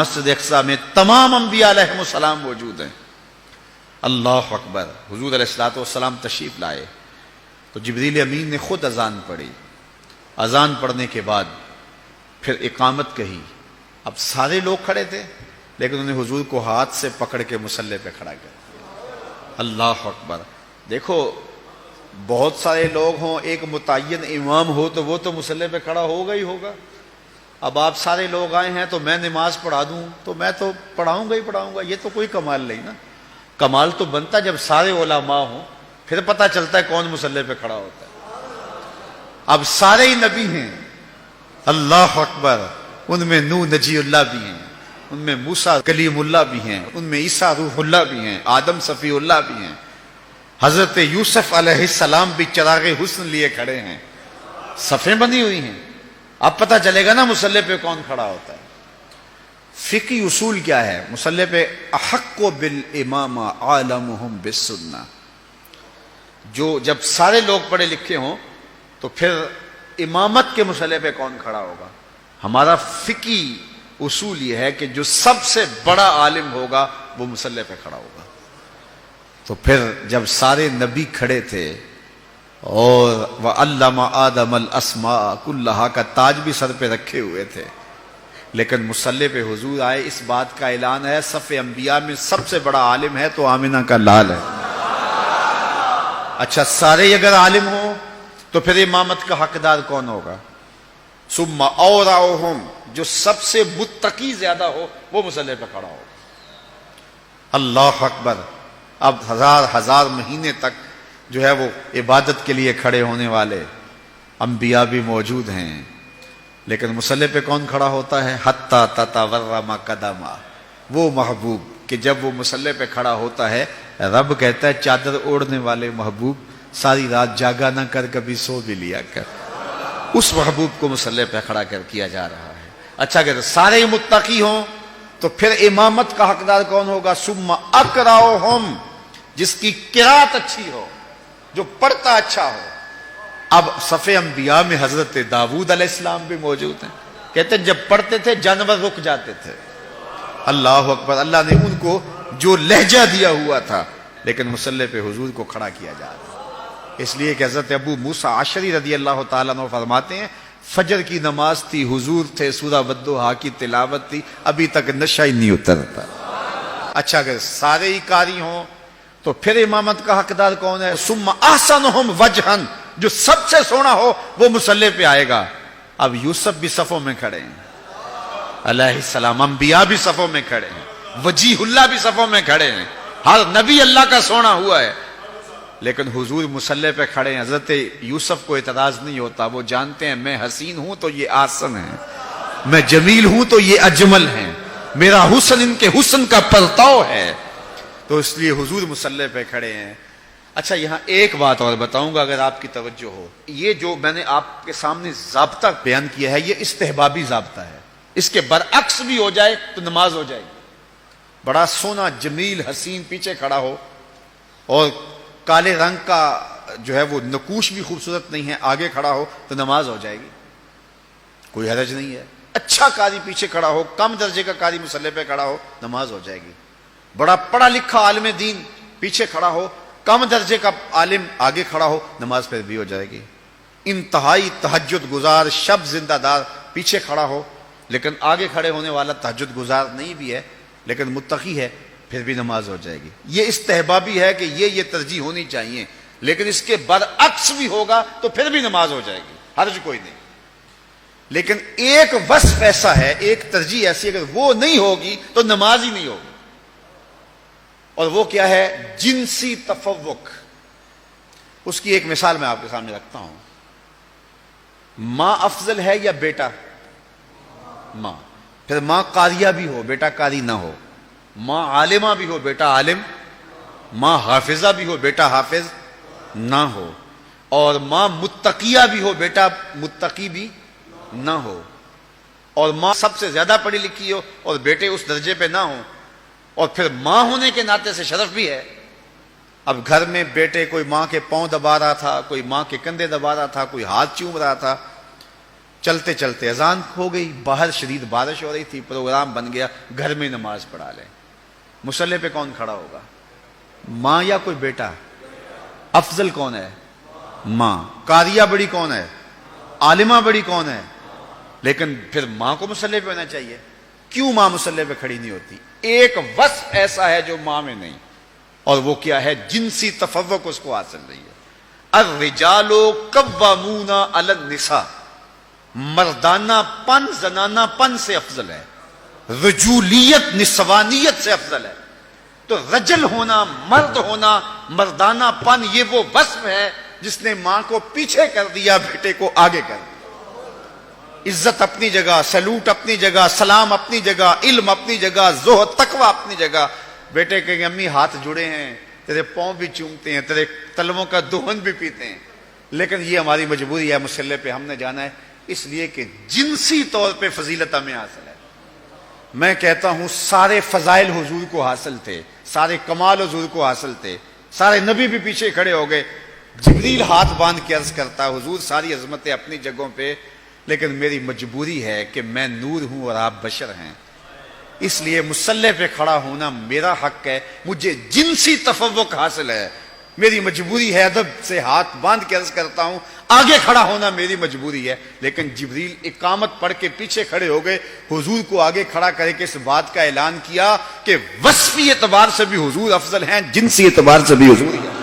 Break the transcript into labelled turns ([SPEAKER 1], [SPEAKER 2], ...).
[SPEAKER 1] مسجد اقصی میں تمام انبیاء علیہ السلام موجود ہیں۔ اللہ اکبر۔ حضور علیہ الصلوۃ والسلام تشریف لائے تو جبریل امین نے خود اذان پڑھی۔ اذان پڑھنے کے بعد پھر اقامت کہی۔ اب سارے لوگ کھڑے تھے لیکن انہوں نے حضور کو ہاتھ سے پکڑ کے مصلی پہ کھڑا کیا۔ اللہ اکبر۔ دیکھو بہت سارے لوگ ہوں، ایک متعین امام ہو تو وہ تو مصلی پہ کھڑا ہوگا ہی ہوگا۔ اب آپ سارے لوگ آئے ہیں تو میں نماز پڑھا دوں تو میں تو پڑھاؤں گا، یہ تو کوئی کمال نہیں نا۔ کمال تو بنتا جب سارے علماء ہوں، پھر پتہ چلتا ہے کون مصلی پہ کھڑا ہوتا ہے۔ اب سارے ہی نبی ہیں، اللہ اکبر۔ ان میں نوح نجی اللہ بھی ہیں، ان میں موسیٰ کلیم اللہ بھی ہیں، ان میں عیسیٰ روح اللہ بھی ہیں، آدم صفی اللہ بھی ہیں، حضرت یوسف علیہ السلام بھی چراغ حسن لیے کھڑے ہیں، صفیں بنی ہوئی ہیں۔ اب پتہ چلے گا نا مصلی پہ کون کھڑا ہوتا ہے۔ فقہی اصول کیا ہے مصلی پہ؟ احق بالامام عالمہم بالسنہ۔ جو جب سارے لوگ پڑھے لکھے ہوں تو پھر امامت کے مصلی پہ کون کھڑا ہوگا؟ ہمارا فقہی اصول یہ ہے کہ جو سب سے بڑا عالم ہوگا وہ مصلی پہ کھڑا ہوگا۔ تو پھر جب سارے نبی کھڑے تھے اور وَعَلَّمَ آدَمَ الْأَسْمَاءَ كُلَّهَا کا تاج بھی سر پہ رکھے ہوئے تھے، لیکن مصلی پہ حضور آئے، اس بات کا اعلان ہے صف انبیاء میں سب سے بڑا عالم ہے تو آمنہ کا لال ہے۔ اچھا سارے اگر عالم ہوں تو پھر امامت کا حقدار کون ہوگا؟ ثم اورعہم، جو سب سے متقی زیادہ ہو وہ مصلی پہ کھڑا ہوگا۔ اللہ اکبر۔ اب ہزار مہینے تک جو ہے وہ عبادت کے لیے کھڑے ہونے والے انبیاء بھی موجود ہیں، لیکن مصلی پہ کون کھڑا ہوتا ہے؟ حتی تتورم قدما، وہ محبوب کہ جب وہ مصلی پہ کھڑا ہوتا ہے رب کہتا ہے چادر اوڑھنے والے محبوب ساری رات جاگا نہ کر، کبھی سو بھی لیا کر۔ اس محبوب کو مصلی پہ کھڑا کر کیا جا رہا ہے۔ اچھا اگر سارے متقی ہوں تو پھر امامت کا حقدار کون ہوگا؟ ثم اقرأہم، جس کی قرات اچھی ہو، جو پڑھتا اچھا ہو۔ اب صف انبیاء میں حضرت داؤد علیہ السلام بھی موجود ہیں، کہتے ہیں جب پڑھتے تھے جانور رک جاتے تھے۔ اللہ اکبر۔ اللہ نے ان کو جو لہجہ دیا ہوا تھا، لیکن مصلی پہ حضور کو کھڑا کیا جا رہا ہے۔ اس لیے کہ حضرت ابو موسیٰ اشعری رضی اللہ تعالیٰ عنہ فرماتے ہیں فجر کی نماز تھی، حضور تھے، سورہ والضحیٰ کی تلاوت تھی، ابھی تک نشہ ہی نہیں اترتا۔ اچھا اگر سارے ہی قاری ہوں تو پھر امامت کا حقدار کون ہے؟ ثم احسنہم وجہا، جو سب سے سونا ہو وہ مصلی پہ آئے گا۔ اب یوسف بھی صفوں میں کھڑے ہیں علیہ السلام، انبیاء بھی صفوں میں کھڑے ہیں، وجیہ اللہ بھی صفوں میں کھڑے ہیں، ہر نبی اللہ کا سونا ہوا ہے، لیکن حضور مصلی پہ کھڑے ہیں۔ حضرت یوسف کو اعتراض نہیں ہوتا، وہ جانتے ہیں میں حسین ہوں تو یہ آسن ہے، میں جمیل ہوں تو یہ اجمل ہیں، میرا حسن ان کے حسن کا پرتاؤ ہے، تو اس لیے حضور مصلی پہ کھڑے ہیں۔ اچھا یہاں ایک بات اور بتاؤں گا اگر آپ کی توجہ ہو، یہ جو میں نے آپ کے سامنے ضابطہ بیان کیا ہے یہ استحبابی ضابطہ ہے، اس کے برعکس بھی ہو جائے تو نماز ہو جائے گی۔ بڑا سونا جمیل حسین پیچھے کھڑا ہو اور کالے رنگ کا جو ہے وہ نقوش بھی خوبصورت نہیں ہے آگے کھڑا ہو تو نماز ہو جائے گی، کوئی حرج نہیں ہے۔ اچھا قاری پیچھے کھڑا ہو، کم درجے کا قاری مصلی پہ کھڑا ہو، نماز ہو جائے گی۔ بڑا پڑھا لکھا عالم دین پیچھے کھڑا ہو، کم درجے کا عالم آگے کھڑا ہو، نماز پھر بھی ہو جائے گی۔ انتہائی تہجد گزار شب زندہ دار پیچھے کھڑا ہو لیکن آگے کھڑے ہونے والا تہجد گزار نہیں بھی ہے لیکن متقی ہے، پھر بھی نماز ہو جائے گی۔ یہ استحبابی ہے کہ یہ ترجیح ہونی چاہیے، لیکن اس کے برعکس بھی ہوگا تو پھر بھی نماز ہو جائے گی، حرج کوئی نہیں۔ لیکن ایک وصف ایسا ہے، ایک ترجیح ایسی اگر وہ نہیں ہوگی تو نماز ہی نہیں ہوگی، اور وہ کیا ہے؟ جنسی تفوق۔ اس کی ایک مثال میں آپ کے سامنے رکھتا ہوں۔ ماں افضل ہے یا بیٹا؟ ماں۔ پھر ماں قاریہ بھی ہو بیٹا قاری نہ ہو، ماں عالمہ بھی ہو بیٹا عالم، ماں حافظہ بھی ہو بیٹا حافظ نہ ہو، اور ماں متقیہ بھی ہو بیٹا متقی بھی نہ ہو، اور ماں سب سے زیادہ پڑھی لکھی ہو اور بیٹے اس درجے پہ نہ ہوں، اور پھر ماں ہونے کے ناطے سے شرف بھی ہے۔ اب گھر میں بیٹے کوئی ماں کے پاؤں دبا رہا تھا، کوئی ماں کے کندھے دبا رہا تھا، کوئی ہاتھ چوم رہا تھا، چلتے چلتے اذان ہو گئی، باہر شدید بارش ہو رہی تھی، پروگرام بن گیا گھر میں نماز پڑھا لیں۔ مصلی پہ کون کھڑا ہوگا؟ ماں یا کوئی بیٹا؟ افضل کون ہے؟ ماں۔ قاریہ بڑی کون ہے؟ عالمہ بڑی کون ہے؟ لیکن پھر ماں کو مصلی پہ ہونا چاہیے۔ کیوں ماں مصلی پہ کھڑی نہیں ہوتی؟ ایک وصف ایسا ہے جو ماں میں نہیں، اور وہ کیا ہے؟ جنسی تفوق اس کو حاصل نہیں ہے۔ الرجال قوامون علی النساء، مردانہ پن زنانہ پن سے افضل ہے، رجولیت نسوانیت سے افضل ہے۔ تو رجل ہونا، مرد ہونا، مردانہ پن، یہ وہ وصف ہے جس نے ماں کو پیچھے کر دیا، بیٹے کو آگے کر دیا۔ عزت اپنی جگہ، سلوٹ اپنی جگہ، سلام اپنی جگہ، علم اپنی جگہ، زہد تقوی اپنی جگہ۔ بیٹے کہیں گے امی ہاتھ جڑے ہیں، تیرے پاؤں بھی چومتے ہیں، تیرے تلووں کا دہن بھی پیتے ہیں، لیکن یہ ہماری مجبوری ہے، مصلی پہ ہم نے جانا ہے، اس لیے کہ جنسی طور پہ فضیلت ہمیں حاصل ہے۔ میں کہتا ہوں سارے فضائل حضور کو حاصل تھے، سارے کمال حضور کو حاصل تھے، سارے نبی بھی پیچھے کھڑے ہو گئے، جبریل ہاتھ باندھ کے عرض کرتا حضور ساری عظمتیں اپنی جگہوں پہ، لیکن میری مجبوری ہے کہ میں نور ہوں اور آپ بشر ہیں، اس لیے مصلی پہ کھڑا ہونا میرا حق ہے، مجھے جنسی تفوق حاصل ہے، میری مجبوری ہے، ادب سے ہاتھ باندھ کے عرض کرتا ہوں آگے کھڑا ہونا میری مجبوری ہے۔ لیکن جبریل اقامت پڑھ کے پیچھے کھڑے ہو گئے، حضور کو آگے کھڑا کر کے اس بات کا اعلان کیا کہ وصفی اعتبار سے بھی حضور افضل ہیں، جنسی اعتبار سے بھی حضور ہیں۔